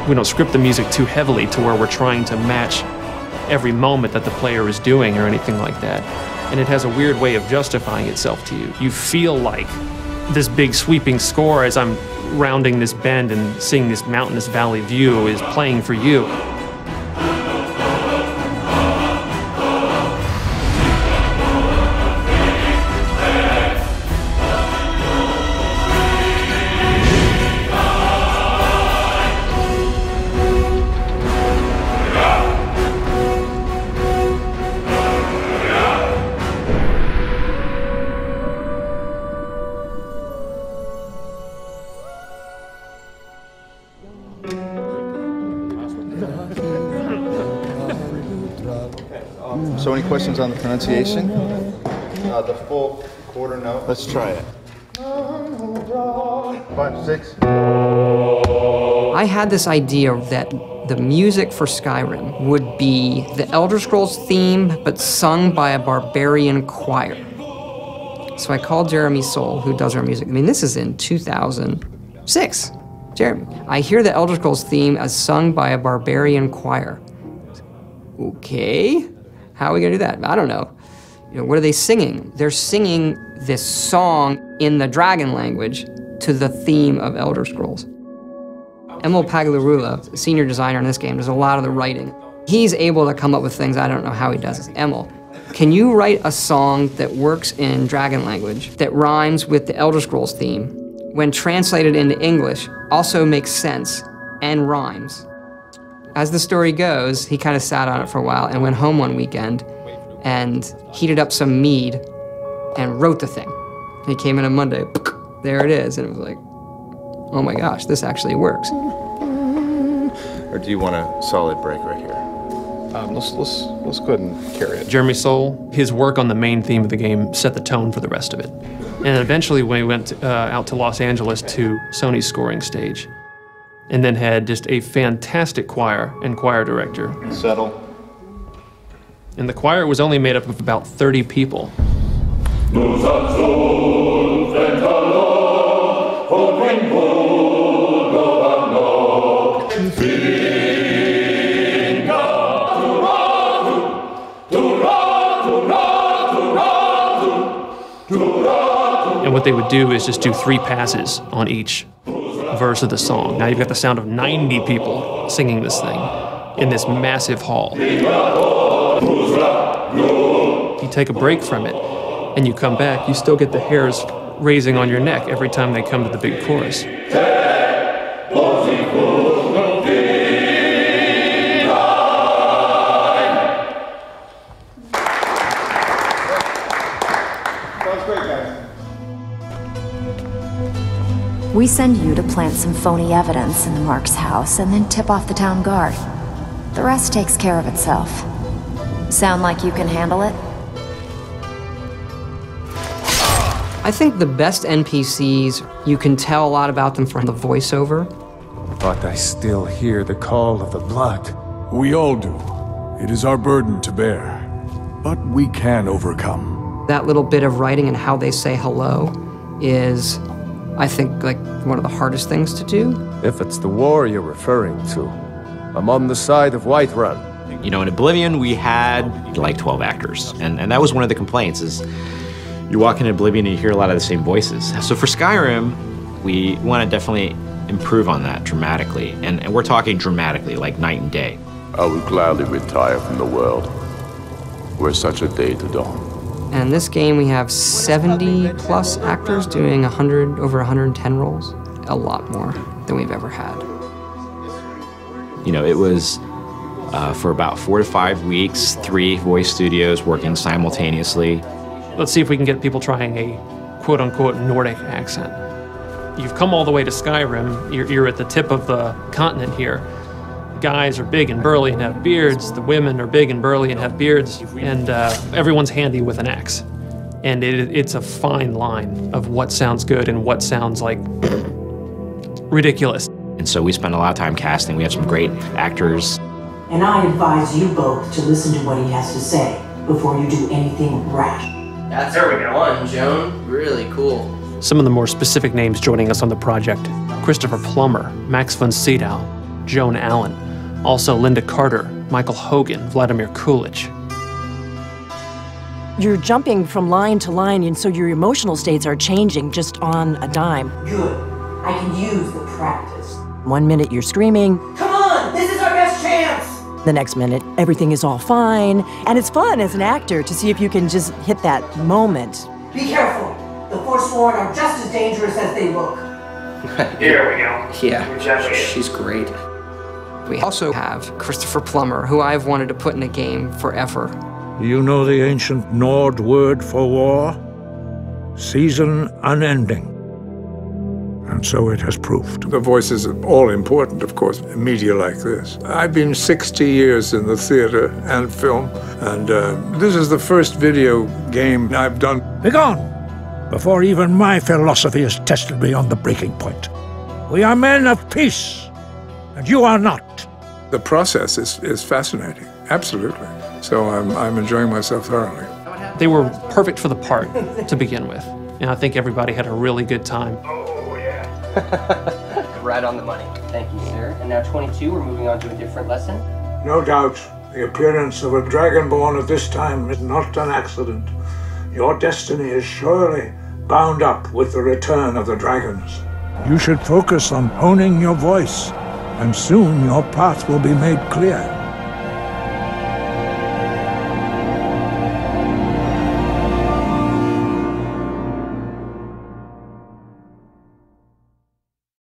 We don't script the music too heavily to where we're trying to match every moment that the player is doing or anything like that. And it has a weird way of justifying itself to you. You feel like this big sweeping score as I'm rounding this bend and seeing this mountainous valley view is playing for you. So any questions on the pronunciation? The full quarter note. Let's try it. 5, 6. I had this idea that the music for Skyrim would be the Elder Scrolls theme, but sung by a barbarian choir. So I called Jeremy Soule, who does our music. I mean, this is in 2006. Jeremy, I hear the Elder Scrolls theme as sung by a barbarian choir. Okay, how are we gonna do that? I don't know. You know, what are they singing? They're singing this song in the dragon language to the theme of Elder Scrolls. Emil Paglarula, senior designer in this game, does a lot of the writing. He's able to come up with things, I don't know how he does this. Emil, can you write a song that works in dragon language that rhymes with the Elder Scrolls theme, when translated into English, also makes sense and rhymes? As the story goes, he kind of sat on it for a while and went home one weekend and heated up some mead and wrote the thing. He came in on Monday, there it is, and it was like, oh my gosh, this actually works. Or do you want a solid break right here? Let's go ahead and carry it. Jeremy Soule, his work on the main theme of the game set the tone for the rest of it. And eventually we went out to Los Angeles to Sony's scoring stage, and then had just a fantastic choir and choir director. Settle. And the choir was only made up of about 30 people. And what they would do is just do 3 passes on each verse of the song. Now you've got the sound of 90 people singing this thing in this massive hall. You take a break from it and you come back, you still get the hairs raising on your neck every time they come to the big chorus. We send you to plant some phony evidence in the Mark's house and then tip off the town guard. The rest takes care of itself. Sound like you can handle it? I think the best NPCs, you can tell a lot about them from the voiceover. But I still hear the call of the blood. We all do. It is our burden to bear. But we can overcome. That little bit of writing and how they say hello is, I think, like one of the hardest things to do. If it's the war you're referring to, I'm on the side of Whiterun. You know, in Oblivion, we had like 12 actors, and that was one of the complaints, is you walk into Oblivion and you hear a lot of the same voices. So for Skyrim, we want to definitely improve on that dramatically, and we're talking dramatically, like night and day. I would gladly retire from the world were such a day to dawn. And in this game, we have 70 plus actors doing over 110 roles. A lot more than we've ever had. You know, it was for about 4 to 5 weeks, 3 voice studios working simultaneously. Let's see if we can get people trying a quote-unquote Nordic accent. You've come all the way to Skyrim, you're at the tip of the continent here. The guys are big and burly and have beards, the women are big and burly and have beards, and everyone's handy with an axe. And it's a fine line of what sounds good and what sounds like ridiculous. And so we spend a lot of time casting. We have some great actors. And I advise you both to listen to what he has to say before you do anything rash. That's fun, Joan. Really cool. Some of the more specific names joining us on the project: Christopher Plummer, Max von Sydow, Joan Allen. Also Linda Carter, Michael Hogan, Vladimir Coolidge. You're jumping from line to line, and so your emotional states are changing just on a dime. Good. I can use the practice. 1 minute you're screaming. Come on! This is our best chance! The next minute, everything is all fine. And it's fun as an actor to see if you can just hit that moment. Be careful. The Forsworn are just as dangerous as they look. Here we go. Yeah, she's great. We also have Christopher Plummer, who I've wanted to put in a game forever. You know the ancient Nord word for war? Season unending. And so it has proved. The voice is all important, of course, in media like this. I've been 60 years in the theater and film, and this is the first video game I've done. Begone, before even my philosophy is tested beyond the breaking point. We are men of peace, and you are not. The process is fascinating, absolutely. So I'm enjoying myself thoroughly. They were perfect for the part to begin with. And I think everybody had a really good time. Right on the money. Thank you, sir. And now 22, we're moving on to a different lesson. No doubt, the appearance of a dragonborn at this time is not an accident. Your destiny is surely bound up with the return of the dragons. You should focus on honing your voice, and soon your path will be made clear.